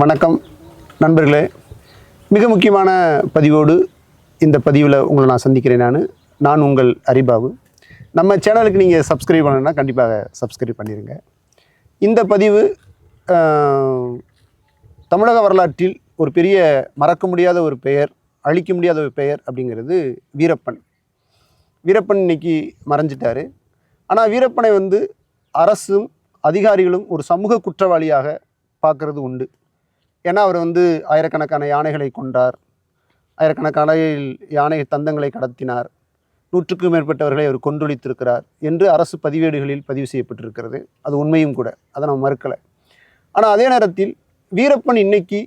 வணக்கம் நண்பர்களே. மிக முக்கியமான பதிவோடு இந்த பதிவில் உங்களை நான் சந்திக்கிறேன். நான் உங்கள் ஹரிபாபு. நம்ம சேனலுக்கு நீங்கள் சப்ஸ்கிரைப் பண்ணணுன்னா கண்டிப்பாக சப்ஸ்கிரைப் பண்ணிடுங்க. இந்த பதிவு தமிழக வரலாற்றில் ஒரு பெரிய மறக்க முடியாத ஒரு பெயர், அழிக்க முடியாத ஒரு பெயர் அப்படிங்கிறது வீரப்பன். வீரப்பன் இன்னைக்கு மறைஞ்சிட்டார். ஆனால் வீரப்பனை அரசும் அதிகாரிகளும் ஒரு சமூக குற்றவாளியாக பார்க்குறது உண்டு. ஏன்னா அவர் ஆயிரக்கணக்கான யானைகளை கொண்டார், ஆயிரக்கணக்கான யானை தந்தங்களை கடத்தினார், 100க்கும் மேற்பட்டவர்களை அவர் கொன்றொழித்திருக்கிறார் என்று அரசு பதிவேடுகளில் பதிவு செய்யப்பட்டிருக்கிறது. அது உண்மையும் கூட, அதை நம்ம மறுக்கலை. ஆனால் அதே நேரத்தில் வீரப்பன் இன்னைக்கு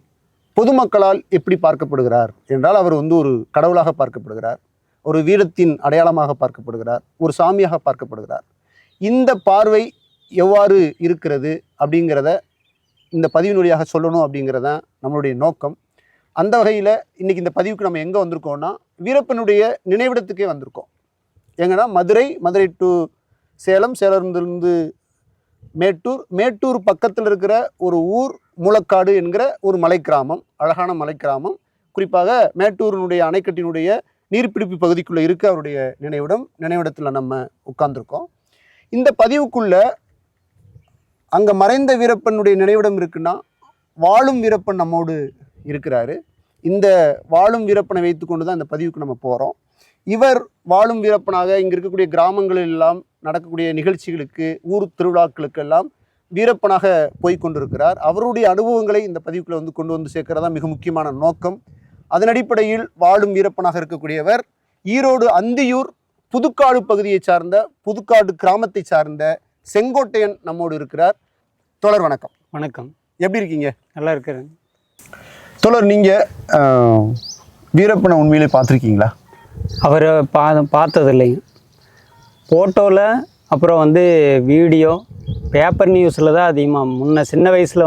பொதுமக்களால் எப்படி பார்க்கப்படுகிறார் என்றால், அவர் ஒரு கடவுளாக பார்க்கப்படுகிறார், ஒரு வீரத்தின் அடையாளமாக பார்க்கப்படுகிறார், ஒரு சாமியாக பார்க்கப்படுகிறார். இந்த பார்வை எவ்வாறு இருக்கிறது அப்படிங்கிறத இந்த பதிவின் வழியாக சொல்லணும் அப்படிங்கிறதான் நம்மளுடைய நோக்கம். அந்த வகையில் இன்றைக்கி இந்த பதிவுக்கு நம்ம எங்கே வந்திருக்கோம்னா, வீரப்பனுடைய நினைவிடத்துக்கே வந்திருக்கோம். எங்கன்னா மதுரை டு சேலம், சேலத்திலிருந்து மேட்டூர் பக்கத்தில் இருக்கிற ஒரு ஊர் மூலக்காடு என்கிற ஒரு மலை கிராமம், அழகான மலை கிராமம். குறிப்பாக மேட்டூரினுடைய அணைக்கட்டினுடைய நீர்பிடிப்பு பகுதிக்குள்ளே இருக்க அவருடைய நினைவிடத்தில் நம்ம உட்கார்ந்துருக்கோம். இந்த பதிவுக்குள்ளே அங்கே மறைந்த வீரப்பனுடைய நினைவிடம் இருக்குன்னா, வாழும் வீரப்பன் நம்மோடு இருக்கிறாரு. இந்த வாழும் வீரப்பனை வைத்து கொண்டு தான் இந்த பதிவுக்கு நம்ம போகிறோம். இவர் வாழும் வீரப்பனாக இங்கே இருக்கக்கூடிய கிராமங்களில் எல்லாம் நடக்கக்கூடிய நிகழ்ச்சிகளுக்கு, ஊர் திருவிழாக்களுக்கெல்லாம் வீரப்பனாக போய் கொண்டிருக்கிறார். அவருடைய அனுபவங்களை இந்த பதிவுக்குள்ளே கொண்டு சேர்க்கிறதா மிக முக்கியமான நோக்கம். அதன் அடிப்படையில் வாழும் வீரப்பனாக இருக்கக்கூடியவர் ஈரோடு அந்தியூர் புதுக்காடு பகுதியை சார்ந்த, புதுக்காடு கிராமத்தை சார்ந்த செங்கோட்டையன் நம்மோடு இருக்கிறார். தோழர் வணக்கம். வணக்கம். எப்படி இருக்கீங்க? நல்லா இருக்கிறேன். தோழர், நீங்கள் வீரப்பனை உண்மையிலே பார்த்துருக்கீங்களா? அவரை பார்த்ததில்லைங்க. ஃபோட்டோவில், அப்புறம் வீடியோ, பேப்பர் நியூஸில் தான் அதிகமாக, முன்ன சின்ன வயசில்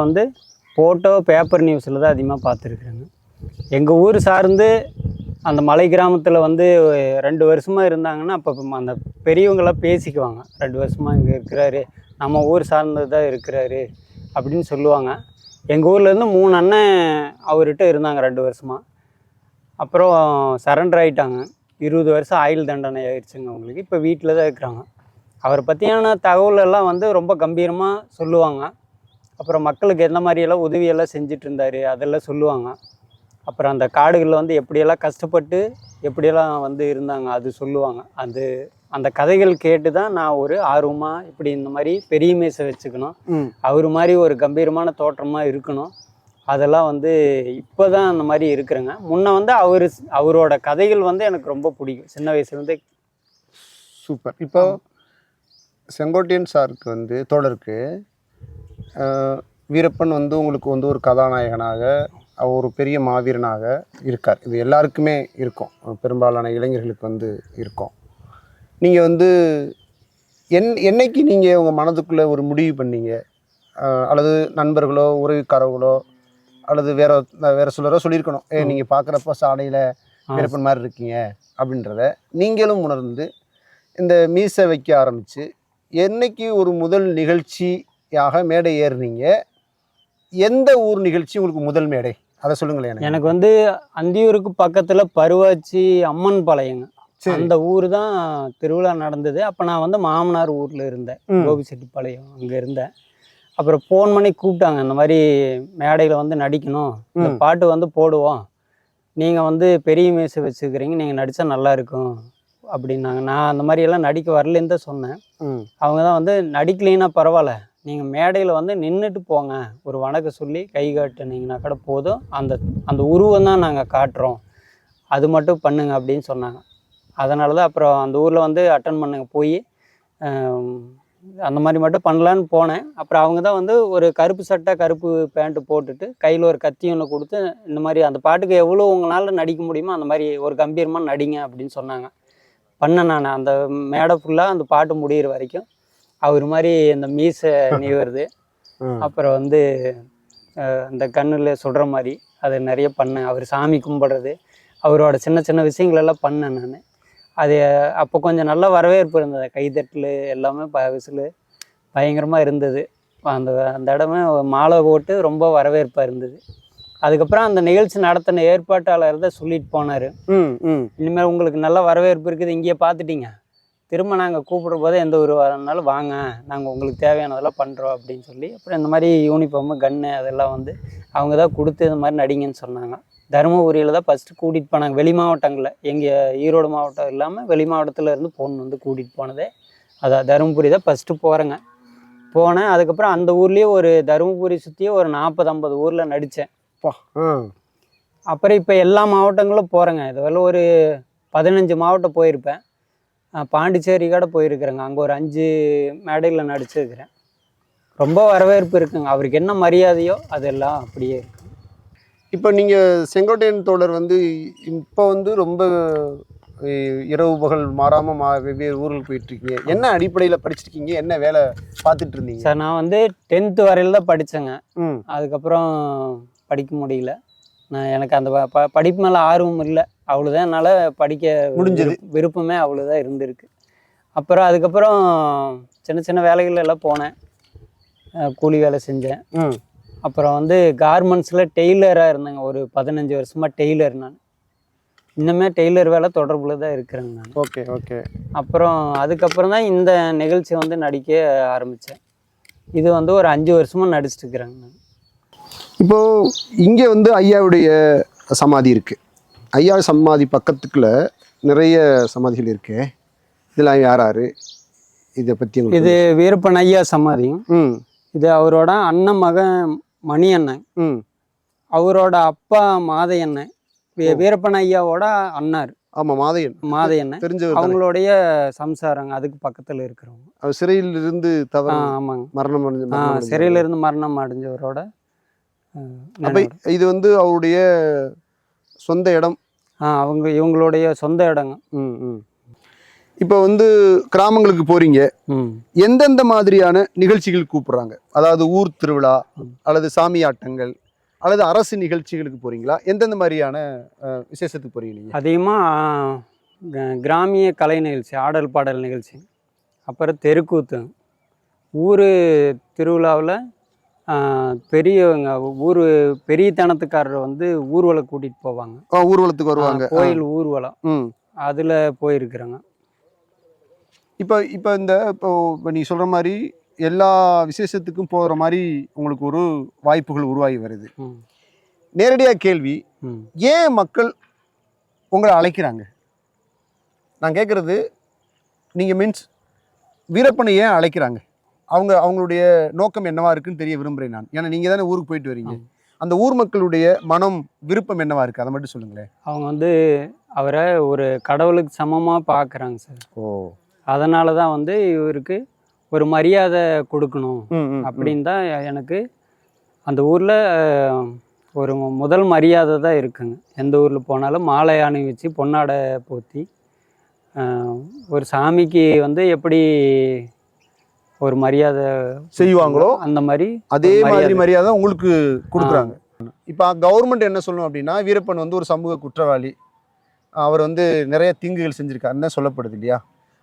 ஃபோட்டோ பேப்பர் நியூஸில் தான் அதிகமாக பார்த்துருக்குறேங்க. எங்கள் ஊர் சார்ந்து அந்த மலை கிராமத்தில் 2 வருஷமாக இருந்தாங்கன்னா, அப்போ அந்த பெரியவங்களாம் பேசிக்குவாங்க, 2 வருஷமாக இங்கே இருக்கிறாரு, நம்ம ஊர் சார்ந்தது தான் இருக்கிறாரு அப்படின்னு சொல்லுவாங்க. எங்கள் ஊர்லேருந்து 3 அண்ணன் அவர்கிட்ட இருந்தாங்க 2 வருஷமாக. அப்புறம் சரண்டர் ஆகிட்டாங்க. 20 வருஷம் ஆயுள் தண்டனை ஆயிடுச்சுங்க அவங்களுக்கு. இப்போ வீட்டில் தான் இருக்கிறாங்க. அவரை பற்றியான தகவலெல்லாம் ரொம்ப கம்பீரமாக சொல்லுவாங்க. அப்புறம் மக்களுக்கு எந்த மாதிரியெல்லாம் உதவியெல்லாம் செஞ்சிட்டு இருந்தார் அதெல்லாம் சொல்லுவாங்க. அப்புறம் அந்த காடுகளில் எப்படியெல்லாம் கஷ்டப்பட்டு எப்படியெல்லாம் இருந்தாங்க அது சொல்லுவாங்க. அந்த கதைகள் கேட்டு தான் நான் ஒரு ஆர்வமாக இப்படி இந்த மாதிரி பெரிய மேசை வச்சுக்கணும், அவர் மாதிரி ஒரு கம்பீரமான தோற்றமாக இருக்கணும், அதெல்லாம் இப்போ தான் அந்த மாதிரி இருக்கிறேங்க. முன்ன அவரோட கதைகள் எனக்கு ரொம்ப பிடிக்கும் சின்ன வயசுலேருந்தே. சூப்பர். இப்போ செங்கோட்டையன் சாருக்கு தோழருக்கு வீரப்பன் உங்களுக்கு ஒரு கதாநாயகனாக, ஒரு பெரிய மாவீரனாக இருக்கார். இது எல்லாருக்குமே இருக்கும், பெரும்பாலான இளைஞர்களுக்கு இருக்கும். நீங்கள் என்னைக்கு நீங்கள் உங்கள் மனதுக்குள்ளே ஒரு முடிவு பண்ணீங்க, அல்லது நண்பர்களோ உறவுக்காரர்களோ அல்லது வேற சிலரோ சொல்லியிருக்கணும், நீங்கள் பார்க்குறப்ப சாலையில் வீரப்பன் மாதிரி இருக்கீங்க அப்படின்றத நீங்களும் உணர்ந்து இந்த மீசை வைக்க ஆரம்பித்து, என்னைக்கு ஒரு முதல் நிகழ்ச்சியாக மேடை ஏறுனீங்க? எந்த ஊர் நிகழ்ச்சி உங்களுக்கு முதல் மேடை, அதை சொல்லுங்களேன். எனக்கு அந்தியூருக்கு பக்கத்தில் பருவாச்சி அம்மன் பாளையங்க, அந்த ஊர் தான் திருவிழா நடந்தது. அப்போ நான் மாமனார் ஊரில் இருந்தேன், கோபிச்செட்டிப்பாளையம், அங்கே இருந்தேன். அப்புறம் ஃபோன் பண்ணி கூப்பிட்டாங்க, இந்த மாதிரி மேடையில் நடிக்கணும், இந்த பாட்டு போடுவோம், நீங்கள் பெரிய மேசை வச்சுக்கிறீங்க, நீங்கள் நடித்தா நல்லா இருக்கும் அப்படின்னாங்க. நான் அந்த மாதிரியெல்லாம் நடிக்க வரலன்னு தான் சொன்னேன். அவங்க தான் நடிக்கலைன்னா பரவாயில்ல, நீங்கள் மேடையில் நின்றுட்டு போங்க, ஒரு வணக்கம் சொல்லி கை காட்டுனீங்கன்னா கூட போதும், அந்த உருவம் தான் நாங்கள் காட்டுறோம், அது மட்டும் பண்ணுங்க அப்படின்னு சொன்னாங்க. அதனால தான் அப்புறம் அந்த ஊரில் அட்டன் பண்ணுங்க, போய் அந்த மாதிரி மட்டும் பண்ணலான்னு போனேன். அப்புறம் அவங்க தான் ஒரு கருப்பு சட்டை கருப்பு பேண்ட்டு போட்டுட்டு கையில் ஒரு கத்தி ஒன்று கொடுத்து, இந்த மாதிரி அந்த பாட்டுக்கு எவ்வளோ உங்களால் நடிக்க முடியுமோ அந்த மாதிரி ஒரு கம்பீரமாக நடிங்க அப்படின்னு சொன்னாங்க. பண்ணேன் நான். அந்த மேடை ஃபுல்லாக அந்த பாட்டு முடிகிற வரைக்கும் அவர் மாதிரி இந்த மீசை நீவுறது, அப்புறம் அந்த கண்ணில் சொல்கிற மாதிரி அது நிறைய பண்ணேன். அவர் சாமி கும்பிட்றது, அவரோட சின்ன சின்ன விஷயங்களெல்லாம் பண்ணேன் நான். அது அப்போ கொஞ்சம் நல்ல வரவேற்பு இருந்தது, கைதட்டல் எல்லாமே விசில் பயங்கரமாக இருந்தது. அந்த அந்த இடமே மாலை போட்டு ரொம்ப வரவேற்பாக இருந்தது. அதுக்கப்புறம் அந்த நிகழ்ச்சி நடத்தின ஏற்பாட்டாளர் தான் சொல்லிட்டு போனார், இனிமேல் உங்களுக்கு நல்ல வரவேற்பு இருக்குது, இங்கேயே பார்த்துட்டீங்க, திரும்ப நாங்கள் கூப்பிடுற போது எந்த ஒரு வரனாலும் வாங்க, நாங்கள் உங்களுக்கு தேவையானதெல்லாம் பண்ணுறோம் அப்படின்னு சொல்லி. அப்புறம் இந்த மாதிரி யூனிஃபார்மு கன்று அதெல்லாம் வந்து அவங்க தான் கொடுத்து இந்த மாதிரி நடிங்கன்னு சொன்னாங்க. தருமபுரியில் தான் ஃபஸ்ட்டு கூட்டிகிட்டு போனாங்க. வெளி மாவட்டங்களில் எங்கள் ஈரோடு மாவட்டம் இல்லாமல் வெளி மாவட்டத்தில் இருந்து பொண்ணு வந்து கூட்டிகிட்டு போனதே அதான் தருமபுரி தான் ஃபஸ்ட்டு போகிறேங்க. போனேன். அதுக்கப்புறம் அந்த ஊர்லேயே ஒரு தருமபுரி சுற்றியே ஒரு 40-50 ஊரில் நடித்தேன். அப்புறம் இப்போ எல்லா மாவட்டங்களும் போகிறேங்க. இதுவரை ஒரு 15 மாவட்டம் போயிருப்பேன். பாண்டிச்சேரி கூட போயிருக்கிறேங்க. அங்கே ஒரு 5 மேடையில் நடிச்சிருக்கிறேன். ரொம்ப வரவேற்பு இருக்குங்க. அவருக்கு என்ன மரியாதையோ அதெல்லாம் அப்படியே இருக்கு. இப்போ நீங்கள் செங்கோட்டையன் தோழர் வந்து இப்போ வந்து ரொம்ப இரவு பகல் மாறாமல் வெவ்வேறு ஊர்களுக்கு போயிட்டுருக்கீங்க. என்ன அடிப்படையில் படிச்சிருக்கீங்க, என்ன வேலை பார்த்துட்டு இருந்தீங்க? சார் நான் வந்து 10th வரையில் தான் படித்தேங்க. அதுக்கப்புறம் படிக்க முடியல. எனக்கு அந்த படிப்பு மேலே ஆர்வம் இல்லை, அவ்வளோதான். என்னால் படிக்க முடிஞ்சது, விருப்பமே அவ்வளோதான் இருந்திருக்கு. அப்புறம் அதுக்கப்புறம் சின்ன சின்ன வேலைகள் எல்லாம் போனேன், கூலி வேலை செஞ்சேன். அப்புறம் வந்து கார்மெண்ட்ஸில் டெய்லராக இருந்தேங்க. ஒரு 15 வருஷமாக டெய்லர். நான் இன்னுமே டெய்லர் வேலை தொடர்பில் தான் இருக்கிறேங்க நான். Okay okay. அப்புறம் அதுக்கப்புறம் தான் இந்த நிகழ்ச்சி வந்து நடிக்க ஆரம்பித்தேன். இது வந்து ஒரு 5 வருஷமாக நடிச்சிட்டு இருக்கிறேங்க நான். இப்போது இங்கே வந்து ஐயாவுடைய சமாதி இருக்குது. ஐயா சமாதி பக்கத்துக்குள்ள நிறைய சமாதிகள் இருக்கு. இதெல்லாம் யார் யார், இதை பற்றி? இது வீரப்பன் ஐயா சமாதி. இது அவரோட அண்ணன் மகன் மணி அண்ணன். அவரோட அப்பா மாதையண்ணன், வீரப்பன் ஐயாவோட அண்ணார். ஆமாம், மாதையண்ணன் தெரிஞ்ச அவங்களுடைய சம்சாரங்க. அதுக்கு பக்கத்தில் இருக்கிறவங்க. அவர் சிறையில் இருந்து ஆமாங்க, மரணம் அடைஞ்ச, சிறையில இருந்து மரணம் அடைஞ்சவரோட. அப்போ இது வந்து அவருடைய சொந்த இடம். இவங்களுடைய சொந்த இடங்க. இப்போ வந்து கிராமங்களுக்கு போறீங்க, எந்தெந்த மாதிரியான நிகழ்ச்சிகள் கூப்பிடுறாங்க? அதாவது ஊர் திருவிழா அல்லது சாமியாட்டங்கள் அல்லது அரசு நிகழ்ச்சிகளுக்கு போறீங்களா? எந்தெந்த மாதிரியான விசேஷத்துக்கு போறீங்க நீங்கள்? அதிகமாக கிராமிய கலை நிகழ்ச்சி, ஆடல் பாடல் நிகழ்ச்சி, அப்புறம் தெருக்கூத்து. ஊர் திருவிழாவில் பெரியவங்க பெரிய தனத்துக்காரர் வந்து ஊர்வலம் கூட்டிகிட்டு போவாங்க. ஊர்வலத்துக்கு வருவாங்க, கோயில் ஊர்வலம். அதில் போயிருக்கிறேங்க. இப்போ நீ சொல்கிற மாதிரி எல்லா விசேஷத்துக்கும் போகிற மாதிரி உங்களுக்கு ஒரு வாய்ப்புகள் உருவாகி வருது. நேரடியாக கேள்வி, ஏன் மக்கள் உங்களை அழைக்கிறாங்க? நான் கேட்குறது, நீங்கள் மீன்ஸ் வீரப்பனை ஏன் அழைக்கிறாங்க? அவங்களுடைய நோக்கம் என்னவா இருக்குன்னு தெரிய விரும்புகிறேன் நான். ஏன்னா நீங்கள் தானே ஊருக்கு போயிட்டு வரீங்க. அந்த ஊர் மக்களுடைய மனம் விருப்பம் என்னவா இருக்குது, அதை மட்டும் சொல்லுங்களேன். அவங்க வந்து அவரை ஒரு கடவுளுக்கு சமமாக பார்க்குறாங்க சார். அதனால தான் வந்து இவருக்கு ஒரு மரியாதை கொடுக்கணும் அப்படின்னு தான் எனக்கு அந்த ஊரில் ஒரு முதல் மரியாதை தான் இருக்குங்க. எந்த ஊரில் போனாலும் மாலை அணிவிச்சு பொன்னாடை போற்றி ஒரு சாமிக்கு வந்து எப்படி ஒரு மரியாதை செய்வாங்களோ அந்த மாதிரி அதே மாதிரி மரியாதை உங்களுக்கு கொடுக்குறாங்க. இப்போ கவர்மெண்ட் என்ன சொல்லணும் அப்படின்னா, வீரப்பன் வந்து ஒரு சமூக குற்றவாளி, அவர் வந்து நிறைய தீங்குகள் செஞ்சுருக்காருன்னு சொல்லப்படுது இல்லையா?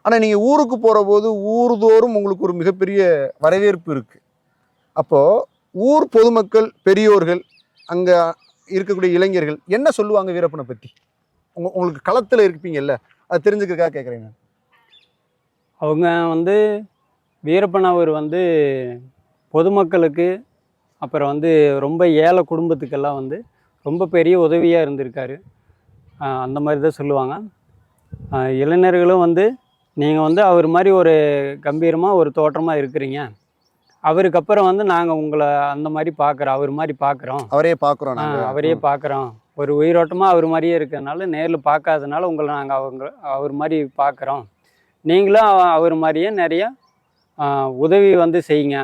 ஆனால் நீங்கள் ஊருக்கு போகிற போது ஊர்தோறும் உங்களுக்கு ஒரு மிகப்பெரிய வரவேற்பு இருக்குது. அப்போது ஊர் பொதுமக்கள், பெரியோர்கள், அங்கே இருக்கக்கூடிய இளைஞர்கள் என்ன சொல்லுவாங்க வீரப்பனை பற்றி? உங்களுக்கு களத்தில் இருப்பீங்கல்ல, அது தெரிஞ்சுக்கிறதுக்காக கேட்குறேன் நான். அவங்க வந்து வீரப்பன் அவர் வந்து பொதுமக்களுக்கு, அப்புறம் வந்து ரொம்ப ஏழை குடும்பத்துக்கெல்லாம் வந்து ரொம்ப பெரிய உதவியாக இருந்திருக்காரு. அந்த மாதிரி தான் சொல்லுவாங்க. இளைஞர்களும் வந்து நீங்கள் வந்து அவர் மாதிரி ஒரு கம்பீரமாக ஒரு தோற்றமாக இருக்கிறீங்க, அவருக்கு அப்புறம் வந்து நாங்கள் உங்களை அந்த மாதிரி பார்க்குறோம், அவர் மாதிரி பார்க்குறோம், அவரையே பார்க்குறோம், ஒரு உயிரோட்டமாக அவர் மாதிரியே இருக்கிறதுனால, நேரில் பார்க்காதனால உங்களை நாங்கள் அவர் மாதிரி பார்க்குறோம், நீங்களும் அவர் மாதிரியே நிறைய உதவி வந்து செய்யுங்க,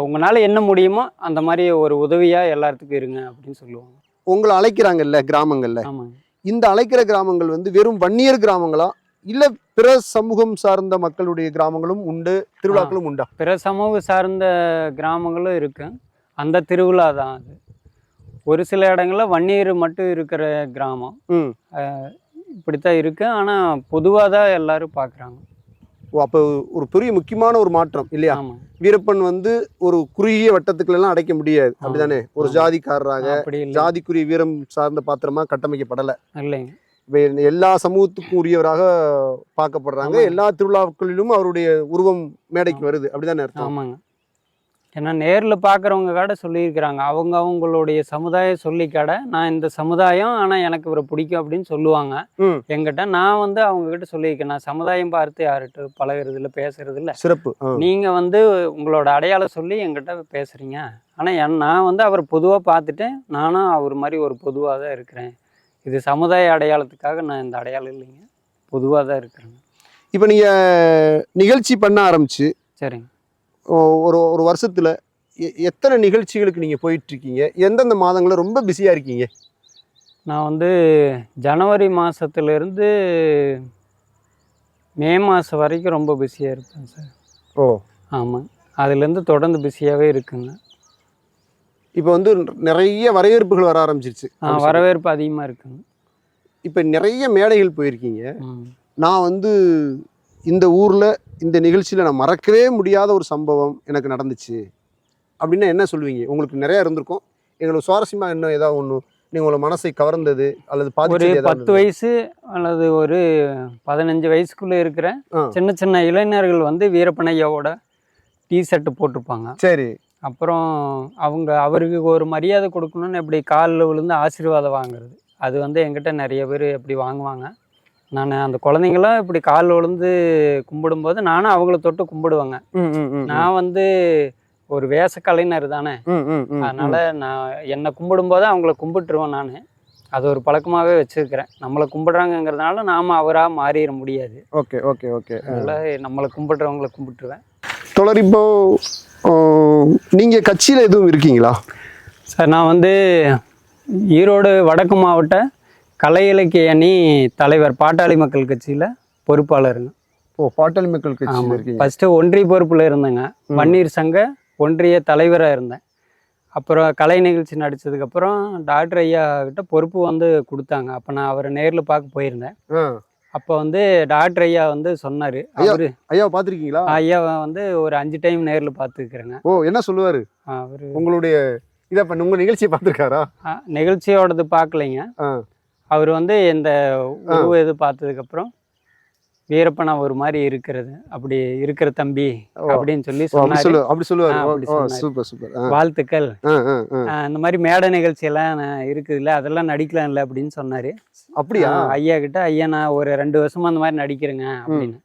உங்களால் என்ன முடியுமோ அந்த மாதிரி ஒரு உதவியாக எல்லாத்துக்கும் இருங்க அப்படின்னு சொல்லுவாங்க. உங்களை அழைக்கிறாங்கல்ல கிராமங்களில். ஆமாங்க. இந்த அழைக்கிற கிராமங்கள் வந்து வெறும் வன்னியர் கிராமங்களா, இல்லை பிற சமூகம் சார்ந்த மக்களுடைய கிராமங்களும் உண்டு, திருவிழாக்களும் உண்டா? பிற சமூக சார்ந்த கிராமங்களும் இருக்கு. அந்த திருவிழா தான் அது. ஒரு சில இடங்களில் வன்னியர் மட்டும் இருக்கிற கிராமம் இப்படித்தான் இருக்கு. ஆனால் பொதுவாக தான் எல்லாரும் பார்க்குறாங்க. அப்போ ஒரு பெரிய முக்கியமான ஒரு மாற்றம் இல்லையா? ஆமாம். வீரப்பன் வந்து ஒரு குறுகிய வட்டத்துக்குள்ளெல்லாம் அடைக்க முடியாது, அப்படிதானே? ஒரு ஜாதிக்காரராக அப்படி இல்லை. ஜாதிக்குரிய வீரம் சார்ந்த பாத்திரமா கட்டமைக்கப்படலை. இல்லைங்க. இப்போ எல்லா சமூகத்துக்கும் உரியவராக பார்க்கப்படுறாங்க. எல்லா திருவிழாக்களிலும் அவருடைய உருவம் மேடைக்கு வருது, அப்படிதானே அர்த்தம்? ஆமாங்க. ஏன்னா நேரில் பார்க்குறவங்க கடை சொல்லியிருக்கிறாங்க, அவங்களுடைய சமுதாயம் சொல்லி கடை நான் இந்த சமுதாயம், ஆனால் எனக்கு இவரை பிடிக்கும் அப்படின்னு சொல்லுவாங்க என்கிட்ட. நான் வந்து அவங்கக்கிட்ட சொல்லியிருக்கேன், நான் சமுதாயம் பார்த்து யார்கிட்ட பழகிறது இல்லை, பேசுறது இல்லை. சிறப்பு. நீங்கள் வந்து உங்களோட அடையாளம் சொல்லி என்கிட்ட பேசுகிறீங்க, ஆனால் நான் வந்து அவரை பொதுவாக பார்த்துட்டு நானும் அவர் மாதிரி ஒரு பொதுவாக தான் இருக்கிறேன். இது சமுதாய அடையாளத்துக்காக நான் இந்த அடையாளம் இல்லைங்க, பொதுவாக தான் இருக்கிறேங்க. இப்போ நீங்கள் நிகழ்ச்சி பண்ண ஆரம்பிச்சு சரிங்க. ஒரு வருஷத்தில் எத்தனை நிகழ்ச்சிகளுக்கு நீங்கள் போயிட்டுருக்கீங்க? எந்தெந்த மாதங்களில் ரொம்ப பிஸியாக இருக்கீங்க? நான் வந்து ஜனவரி மாதத்துலேருந்து மே மாதம் வரைக்கும் ரொம்ப பிஸியாக இருப்பேன் சார். ஓ ஆமாம், அதுலேருந்து தொடர்ந்து பிஸியாகவே இருக்குங்க. இப்போ வந்து நிறைய வரவேற்புகள் வர ஆரம்பிச்சிருச்சு. வரவேற்பு அதிகமாக இருக்குங்க. இப்போ நிறைய மேடைகள் போயிருக்கீங்க. நான் வந்து இந்த ஊரில் இந்த நிகழ்ச்சியில் நான் மறக்கவே முடியாத ஒரு சம்பவம் எனக்கு நடந்துச்சு அப்படின்னா என்ன சொல்லுவீங்க? உங்களுக்கு நிறையா இருந்திருக்கும், எங்களுக்கு சுவாரஸ்யமாக இன்னும் ஏதாவது ஒன்று நீங்கள் உங்களை மனசை கவர்ந்தது அல்லது ஒரு 10 வயசு அல்லது ஒரு 15 வயசுக்குள்ளே இருக்கிற சின்ன சின்ன இளைஞர்கள் வந்து வீரப்பன் ஐயாவோட டிஷர்ட்டு போட்டிருப்பாங்க. சரி. அப்புறம் அவருக்கு ஒரு மரியாதை கொடுக்கணும்னு எப்படி காலில் விழுந்து ஆசீர்வாதம் வாங்குறது, அது வந்து என்கிட்ட நிறைய பேர் எப்படி வாங்குவாங்க. நான் அந்த குழந்தைங்களாம் இப்படி காலில் விழுந்து கும்பிடும்போது நானும் அவங்கள தொட்டு கும்பிடுவேங்க. நான் வந்து ஒரு வேஷ கலைஞர் தானே, அதனால நான் என்னை கும்பிடும்போது அவங்கள கும்பிட்டுருவேன். நான் அது ஒரு பழக்கமாகவே வச்சுருக்கிறேன். நம்மளை கும்பிட்றாங்கங்கிறதுனால நாம் அவராக மாறிட முடியாது. Okay okay okay. அதனால் நம்மளை கும்பிட்றவங்கள கும்பிட்டுருவேன். தொடர். இப்போ நீங்கள் கட்சியில் எதுவும் இருக்கீங்களா சார்? நான் வந்து ஈரோடு வடக்கு மாவட்ட கலை இலக்கிய அணி தலைவர், பாட்டாளி மக்கள் கட்சியில் பொறுப்பாளருங்க. ஓ, பாட்டாளி மக்கள் கட்சியில் இருக்கீங்க. ஃபஸ்ட்டு ஒன்றிய பொறுப்பில் இருந்தேங்க, வன்னியர் சங்க ஒன்றிய தலைவராக இருந்தேன். அப்புறம் கலை நிகழ்ச்சி நடித்ததுக்கப்புறம் டாக்டர் ஐயா கிட்ட பொறுப்பு வந்து கொடுத்தாங்க. அப்போ நான் அவரை நேரில் பார்க்க போயிருந்தேன். அப்போ வந்து டாக்டர் ஐயா வந்து சொன்னார், அவரு ஐயா பார்த்துருக்கீங்களா? ஐயா வந்து ஒரு 5 டைம் நேரில் பார்த்துருக்குறேங்க. ஓ, என்ன சொல்லுவார் அவர்? உங்களுடைய இதை பண்ண உங்கள் நிகழ்ச்சியை பார்த்துருக்காரா? நிகழ்ச்சியோடது பார்க்கலைங்க. அவர் வந்து இந்த உருவ இது பார்த்ததுக்கப்புறம் வீரப்பனா ஒரு மாதிரி இருக்கிறது, அப்படி இருக்கிற தம்பி அப்படின்னு சொல்லி சொன்னாரு. அப்படி சொல்லுவாரு. சூப்பர் சூப்பர், வாழ்த்துக்கள். இந்த மாதிரி மேடை நிகழ்ச்சியெல்லாம் இருக்குதுல்ல, அதெல்லாம் நடிக்கலாம் இல்லை அப்படின்னு சொன்னார். அப்படியா? ஐயா கிட்ட, ஐயா நான் ஒரு 2 வருஷமா அந்த மாதிரி நடிக்கிறேங்க அப்படின்னு.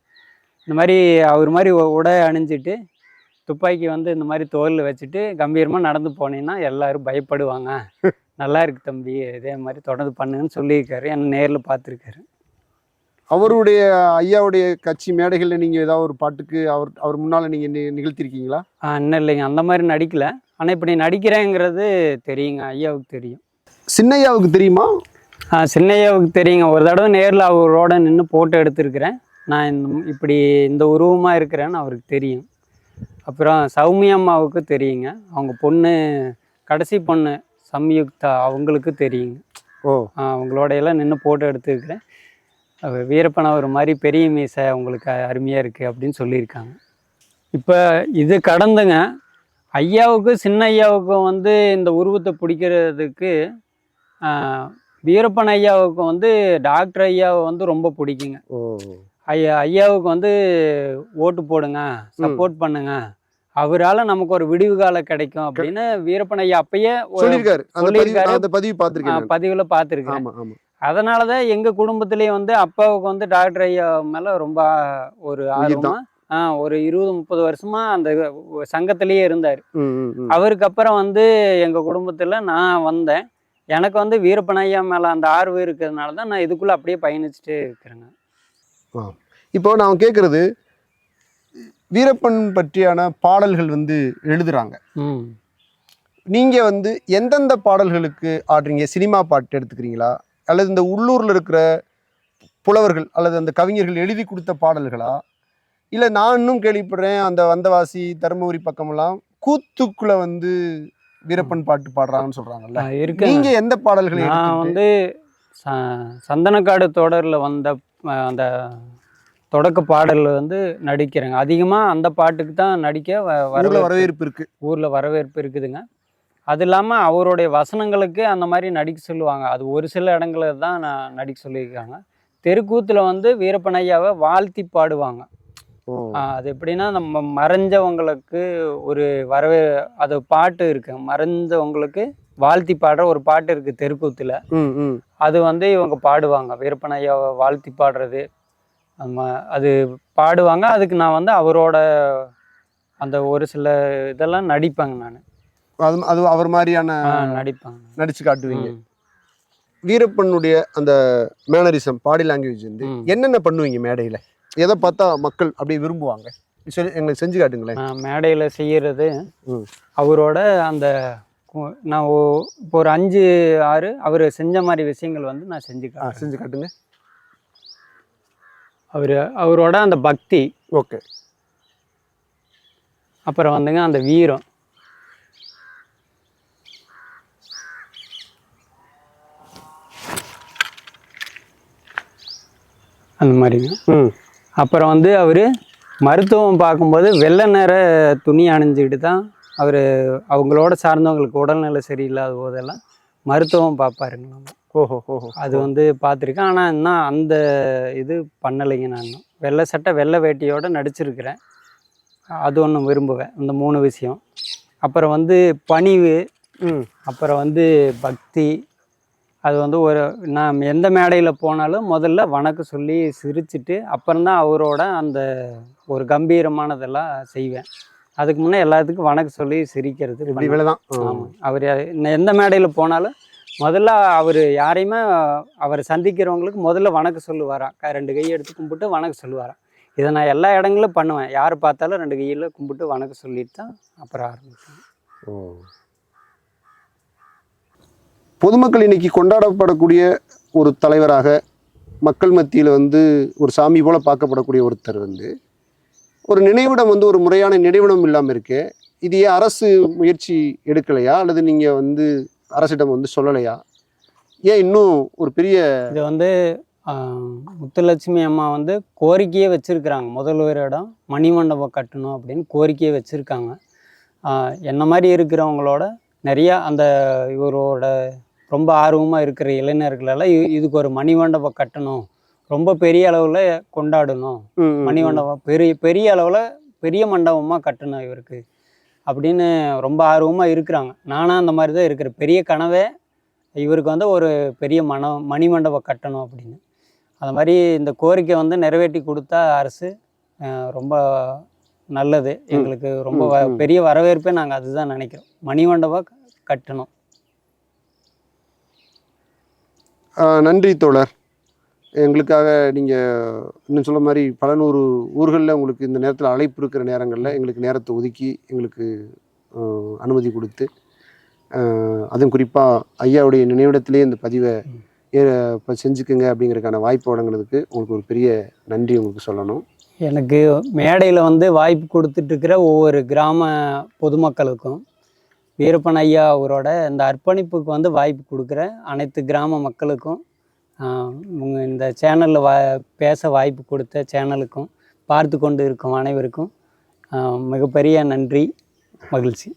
இந்த மாதிரி அவர் மாதிரி உடை அணிஞ்சிட்டு துப்பாக்கி வந்து இந்த மாதிரி தோலில் வச்சுட்டு கம்பீரமாக நடந்து போனீங்கன்னா எல்லாரும் பயப்படுவாங்க. நல்லா இருக்கு தம்பி, இதே மாதிரி தொடர்ந்து பண்ணுன்னு சொல்லியிருக்காரு. என்ன நேரில் பார்த்துருக்காரு. அவருடைய ஐயாவுடைய கட்சி மேடைகளில் நீங்கள் ஏதாவது ஒரு பாட்டுக்கு அவர் முன்னால் நீங்கள் நிகழ்த்திருக்கீங்களா? இன்னும் இல்லைங்க, அந்த மாதிரி நடிக்கல. ஆனால் இப்போ நீ நடிக்கிறேங்கிறது தெரியுங்க, ஐயாவுக்கு தெரியும். சின்னையாவுக்கு தெரியுமா? சின்னையாவுக்கு தெரியுங்க. ஒரு தடவை நேரில் அவரோட நின்று போட்டோ எடுத்திருக்கிறேன். நான் இப்படி இந்த உருவமாக இருக்கிறேன்னு அவருக்கு தெரியும். அப்புறம் சௌமியா அம்மாவுக்கு தெரியுங்க, அவங்க பொண்ணு, கடைசி பொண்ணு சம்யுக்தா, அவங்களுக்கு தெரியுங்க. அவங்களோட எல்லாம் நின்று போட்டோ எடுத்துருக்கிறேன். வீரப்பன் ஒரு மாதிரி பெரிய மீசை உங்களுக்கு அருமையாக இருக்குது அப்படின்னு சொல்லியிருக்காங்க. இப்போ இது கடந்துங்க ஐயாவுக்கும் சின்ன ஐயாவுக்கும் வந்து இந்த உருவத்தை பிடிக்கிறதுக்கு வீரப்பன் ஐயாவுக்கு வந்து டாக்டர் ஐயாவை வந்து ரொம்ப பிடிக்குங்க. ஐயாவுக்கு வந்து ஓட்டு போடுங்க, சப்போர்ட் பண்ணுங்க, அவரால் நமக்கு ஒரு விடிவு காலம் கிடைக்கும் அப்படின்னு வீரப்பன் ஐயா அப்பயே சொல்லியிருக்காரு. பதிவில் பார்த்துருக்கேன். அதனால தான் எங்கள் குடும்பத்திலேயே வந்து அப்பாவுக்கு வந்து டாக்டர் ஐயா மேலே ரொம்ப ஒரு ஆர்வமாக ஒரு 20-30 வருஷமா அந்த சங்கத்திலேயே இருந்தார். அவருக்கு அப்புறம் வந்து எங்கள் குடும்பத்தில் நான் வந்தேன். எனக்கு வந்து வீரப்பன் ஐயா மேலே அந்த ஆர்வம் இருக்கிறதுனால தான் நான் இதுக்குள்ளே அப்படியே பயணிச்சுட்டு இருக்கிறேங்க. இப்போ நான் கேட்குறது, வீரப்பன் பற்றியான பாடல்கள் வந்து எழுதுறாங்க. நீங்கள் வந்து எந்தெந்த பாடல்களுக்கு ஆடுறீங்க? சினிமா பாட்டு எடுத்துக்கிறீங்களா, அல்லது இந்த உள்ளூரில் இருக்கிற புலவர்கள் அல்லது அந்த கவிஞர்கள் எழுதி கொடுத்த பாடல்களா, இல்லை நான் இன்னும் கேள்விப்படுறேன் அந்த வந்தவாசி தருமபுரி பக்கமெல்லாம் கூத்துக்குள்ள வந்து வீரப்பன் பாட்டு பாடுறாங்கன்னு சொல்கிறாங்கல்ல, நீங்கள் எந்த பாடல்களை? நான் வந்து சந்தனக்காடு தொடரில் வந்த அந்த தொடக்க பாடலில் வந்து நடிக்கிறேங்க. அதிகமாக அந்த பாட்டுக்கு தான் நடிக்க வரவேற்பு இருக்குது. ஊரில் வரவேற்பு இருக்குதுங்க. அது இல்லாமல் அவருடைய வசனங்களுக்கு அந்த மாதிரி நடிக்க சொல்லுவாங்க. அது ஒரு சில இடங்களில் தான் நான் நடிக்க சொல்லியிருக்காங்க. தெருக்கூத்தில் வந்து வீரப்பன் ஐயாவை வாழ்த்தி பாடுவாங்க. அது எப்படின்னா நம்ம மறைஞ்சவங்களுக்கு ஒரு அது பாட்டு இருக்கு, மறைஞ்சவங்களுக்கு வாழ்த்தி பாடுற ஒரு பாட்டு இருக்கு தெருக்கூத்தில். அது வந்து இவங்க பாடுவாங்க, வீரப்பன் ஐயாவை வாழ்த்தி பாடுறது. அது பாடுவாங்க. அதுக்கு நான் வந்து அவரோட அந்த ஒரு சில இதெல்லாம் நடிப்பேங்க. நான் அது அவர் மாதிரியான நடிப்பாங்க, நடிச்சு காட்டுவீங்க. வீரப்பனுடைய அந்த மேனரிசம், பாடி லாங்குவேஜ் வந்து என்னென்ன பண்ணுவீங்க மேடையில்? எதை பார்த்தா மக்கள் அப்படியே விரும்புவாங்க? எங்களுக்கு செஞ்சு காட்டுங்களேன். மேடையில் செய்கிறது அவரோட அந்த நான் இப்போ ஒரு 5-6 அவர் செஞ்ச மாதிரி விஷயங்கள் வந்து நான் செஞ்சு காட்டுங்க. அவரோட அந்த பக்தி, ஓகே, அப்புறம் வந்துங்க அந்த வீரம், அந்த மாதிரிங்க. அப்புறம் வந்து அவர் மருத்துவம் பார்க்கும்போது வெள்ளை நேர துணி அணிஞ்சிக்கிட்டு தான் அவங்களோட சார்ந்தவங்களுக்கு உடல்நிலை சரியில்லாத போதெல்லாம் மருத்துவம் பார்ப்பாருங்களாம். அது வந்து பார்த்துருக்கேன். ஆனால் இன்னும் அந்த இது பண்ணலைங்க. நான் இன்னும் வெள்ளை சட்டை வெள்ளை வேட்டியோடு நடிச்சிருக்கிறேன். அது ஒன்று விரும்புவேன், இந்த 3 விஷயம். அப்புறம் வந்து பணிவு, அப்புறம் வந்து பக்தி. அது வந்து நான் எந்த மேடையில் போனாலும் முதல்ல வணக்கம் சொல்லி சிரிச்சுட்டு அப்புறம்தான் அவரோட அந்த ஒரு கம்பீரமானதெல்லாம் செய்வேன். அதுக்கு முன்னே எல்லாத்துக்கும் வணக்கம் சொல்லி சிரிக்கிறது இப்படி வேலை தான். ஆமாம். அவர் எந்த மேடையில் போனாலும் முதல்ல அவர் யாரையுமே அவரை சந்திக்கிறவங்களுக்கு முதல்ல வணக்கம் சொல்லுவாராம். 2 கை எடுத்து கும்பிட்டு வணக்கம் சொல்லுவாராம். இதை நான் எல்லா இடங்களும் பண்ணுவேன். யார் பார்த்தாலும் 2 கையில் கும்பிட்டு வணக்கம் சொல்லிட்டு தான் அப்புறம் ஆரம்பிப்பேன். பொதுமக்கள் இன்னைக்கு கொண்டாடப்படக்கூடிய ஒரு தலைவராக, மக்கள் மத்தியில் வந்து ஒரு சாமி போல பார்க்கப்படக்கூடிய ஒருத்தர் வந்து ஒரு நினைவிடம் வந்து ஒரு முறையான நினைவிடம் இல்லாமல் இருக்கு. இது ஏன் அரசு முயற்சி எடுக்கலையா, அல்லது நீங்கள் வந்து அரசிடம் வந்து சொல்லலையா? ஏன் இன்னும் ஒரு பெரிய இது வந்து முத்துலட்சுமி அம்மா வந்து கோரிக்கையே வச்சுருக்குறாங்க. முதல்வரிடம் மணிமண்டபம் கட்டணும் அப்படின்னு கோரிக்கையே வச்சுருக்காங்க. என்ன மாதிரி இருக்கிறவங்களோட நிறையா அந்த இவரோட ரொம்ப ஆர்வமாக இருக்கிற இளைஞர்களெல்லாம் இதுக்கு ஒரு மணிமண்டபம் கட்டணும், ரொம்ப பெரிய அளவில் கொண்டாடணும், மணிமண்டபம் பெரிய அளவில் பெரிய மண்டபமாக கட்டணும் இவருக்கு அப்படின்னு ரொம்ப ஆர்வமாக இருக்கிறாங்க. நானும் அந்த மாதிரி தான் இருக்கிற பெரிய கனவே இவருக்கு வந்து ஒரு பெரிய மணிமண்டபம் கட்டணும் அப்படின்னு. அது மாதிரி இந்த கோரிக்கை வந்து நிறைவேற்றி கொடுத்தா அரசு ரொம்ப நல்லது. எங்களுக்கு ரொம்ப பெரிய வரவேற்பே நாங்கள் அதுதான் நினைக்கிறோம். மணிமண்டபம் கட்டணும். நன்றி தோழர். எங்களுக்காக நீங்கள் இன்னும் சொல்ல மாதிரி பல 100 ஊர்களில் உங்களுக்கு இந்த நேரத்தில் அழைப்பு இருக்கிற நேரங்களில் எங்களுக்கு நேரத்தை ஒதுக்கி எங்களுக்கு அனுமதி கொடுத்து, அதுவும் குறிப்பாக ஐயாவுடைய நினைவிடத்திலே இந்த பதிவை இப்போ செஞ்சுக்குங்க அப்படிங்கிறதுக்கான வாய்ப்பு வழங்குனதுக்கு உங்களுக்கு ஒரு பெரிய நன்றி உங்களுக்கு சொல்லணும். எனக்கு மேடையில் வந்து வாய்ப்பு கொடுத்துட்ருக்கிற ஒவ்வொரு கிராம பொதுமக்களுக்கும், வீரப்பன் ஐயா அவரோட இந்த அர்ப்பணிப்புக்கு வந்து வாய்ப்பு கொடுக்குற அனைத்து கிராம மக்களுக்கும், இந்த சேனலில் பேச வாய்ப்பு கொடுத்த சேனலுக்கும், பார்த்து கொண்டு இருக்கும் அனைவருக்கும் மிகப்பெரிய நன்றி, மகிழ்ச்சி.